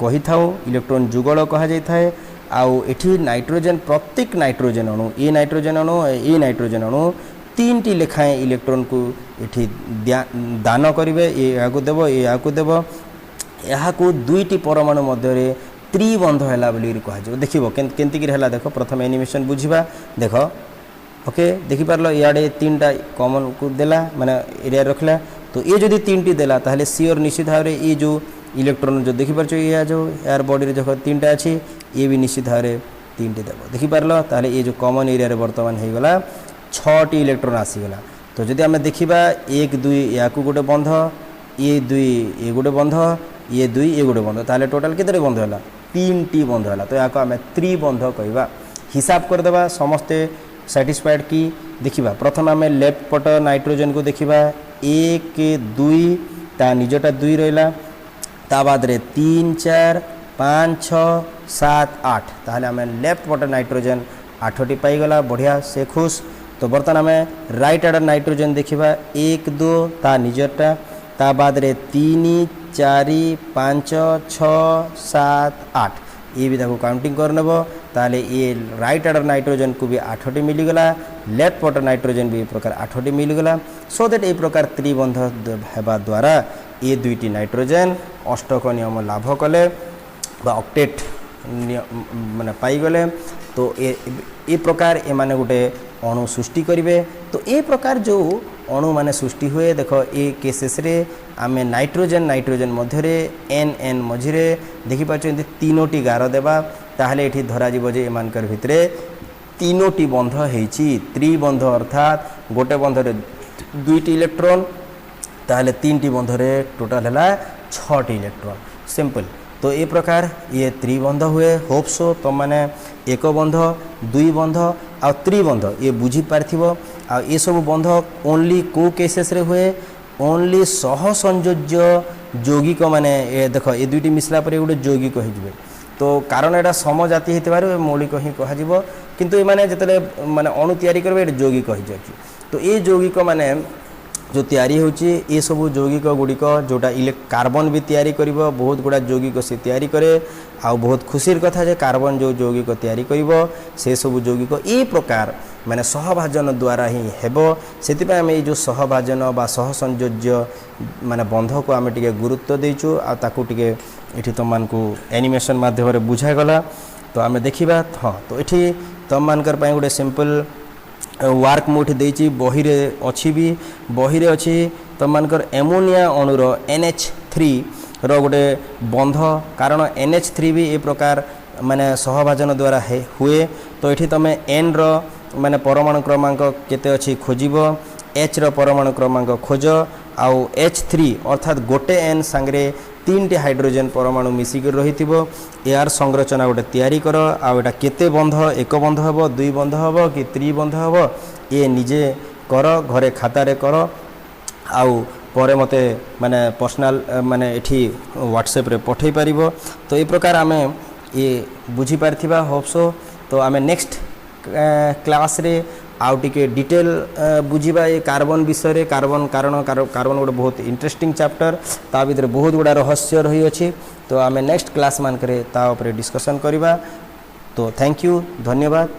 कहि थाउ इलेक्ट्रॉन जुगल कहा जाय थाए आउ एठी नाइट्रोजन प्रत्येक नाइट्रोजन अणु ए नाइट्रोजन अणु तीन टी लेखाएं इलेक्ट्रॉन को एठी दान करिवे ए याकू देबो ए याकू देबो याकू दुईटी परमाणु मध्य रे त्रिबंध हैला बोली कहा जाय देखिबो केंति कि हैला देखो प्रथम एनिमेशन बुझिबा देखो ओके देखि पारलो याडे तीनटा कॉमन को देला माने एरिया रखला तो ये जदि तीनटी देला ताहले सियोर निश्चित भाव रे ये जो इलेक्ट्रॉन जो देखि परछो ये जो यार बॉडी रे जख तीनटा अछि ये भी निश्चित भाव रे तीनटी देबो देखि पारलो ताहले ये जो कॉमन एरिया रे वर्तमान हे गला 6टी इलेक्ट्रॉन आसी गला तो जदि हमें देखिबा 1 2 याकू गोटे बंध ये 2 ये गोटे बंध ये 2 ये गोटे बंध ताहले टोटल केते बंध होला 3टी बंध होला तो याको हमें त्रिबंध कहबा हिसाब कर देबा समस्ते सैटिस्फाइड की देखिबा प्रथम आमे लेफ्ट पट नाइट्रोजन को देखिबा 1 2 ता निजटा 2 रहला ता बाद रे 3 4 5 6 7 8 ताहले आमे लेफ्ट पट नाइट्रोजन 8टी पाई गला बढ़िया से खुश तो बर्तन आमे राइट आड़ नाइट्रोजन देखिबा 1 2 ता निजटा ता बाद रे 3 4 5 6 7 8 ये भी ताको काउंटिंग कर नेबो ताले ये राइट आड़ नाइट्रोजन को भी 8टी मिली गला लेफ्ट पट नाइट्रोजन भी प्रकार 8टी मिली गला सो दैट ए प्रकार त्रिबंध हेबा द्वारा ये दुईटी नाइट्रोजन अष्टक नियम लाभ कले बा ऑक्टेट माने पाई गले तो ए प्रकार ए माने गोटे अणु सृष्टि करिवे तो ए प्रकार जो अणु माने सृष्टि हुए देखो ए केसेस रे आमे नाइट्रोजन मध्य रे एन मझिरे देखि पाछन तीनोटी गार देबा ताहले एठी धरा जीव जे एमानकर भितरे तीनोटी बंध हेछि त्रिबंध अर्थात गोटे बंध रे दुईटी इलेक्ट्रॉन ताहले तीनटी बंध रे टोटल हला 6टी इलेक्ट्रॉन सिंपल तो ए प्रकार ये त्रिबंध हुए होप सो तो माने एक बंध दुई बंध आ त्रिबंध ये बुझी पारथिबो आ ये सब बंध ओनली को केसेस रे हुए ओनली सह संयोज्य यौगिक माने ए देखो ए दुईटी मिसला पर गोटे यौगिक हो जिवे तो कारण एटा समजाति हेतबार मौलिक ही कह जिवो किंतु ए माने जतले माने अणु तयारी करबे ए यौगिक हो जाछि तो ए यौगिक माने जो तैयारी होची ये सब यौगिक गुड़िक जोटा कार्बन भी तैयारी करिवो बहुत गुड़ा यौगिक से तैयारी करे आ बहुत खुशीर कथा जे कार्बन जो यौगिक तैयारी करिवो से सब यौगिक ए प्रकार माने सहभाजन द्वारा ही हेबो सेति आम ये जो सहभाजन बा सह संयोज्य माने बंध को आम टिके गुरुत्व देइछु आ ताकू टिके एठी तमान को एनिमेशन माध्यम रे बुझा गला तो आम देखिबा हाँ तो एठी तम मानकर पई गोटे सिंपल वार्क मुठी देइछि बही रे अछि भी बही रे अछि तम मानकर एमोनिया अणुर NH3 रो गोटे बंध कारण NH3 भी ए प्रकार माने सहभाजन द्वारा हुए तो एठी तमे N रो माने परमाणु क्रमांक केते अछि खोजिबो H रो परमाणु क्रमांक खोज आउ H3 अर्थात गोटे N संगरे 3टी हाइड्रोजन परमाणु मिसिक रही यार संरचना गोटे तैयारी कर आटा केते बंध एक बंध हम दुई बंध हम कि त्रिबंध हम ये निजे कर घरे खातारे कर आउ परे मते माने पर्सनल माने एठी व्हाट्सएप रे पठै पारिबो तो ए प्रकार आमे ये बुझी पारथिबा होप्सो तो आमे नेक्स्ट क्लास रे आउ टिके डिटेल बुझीबा ये कार्बन विषय रे कार्बन कारण कार्बन गोटे बहुत इंटरेस्टिंग चैप्टर ता भीतर बहुत गुड़ा रहस्य रही अछि तो आमे नेक्स्ट क्लास मान करे ता ऊपर डिस्कशन करिबा तो थैंक यू धन्यवाद।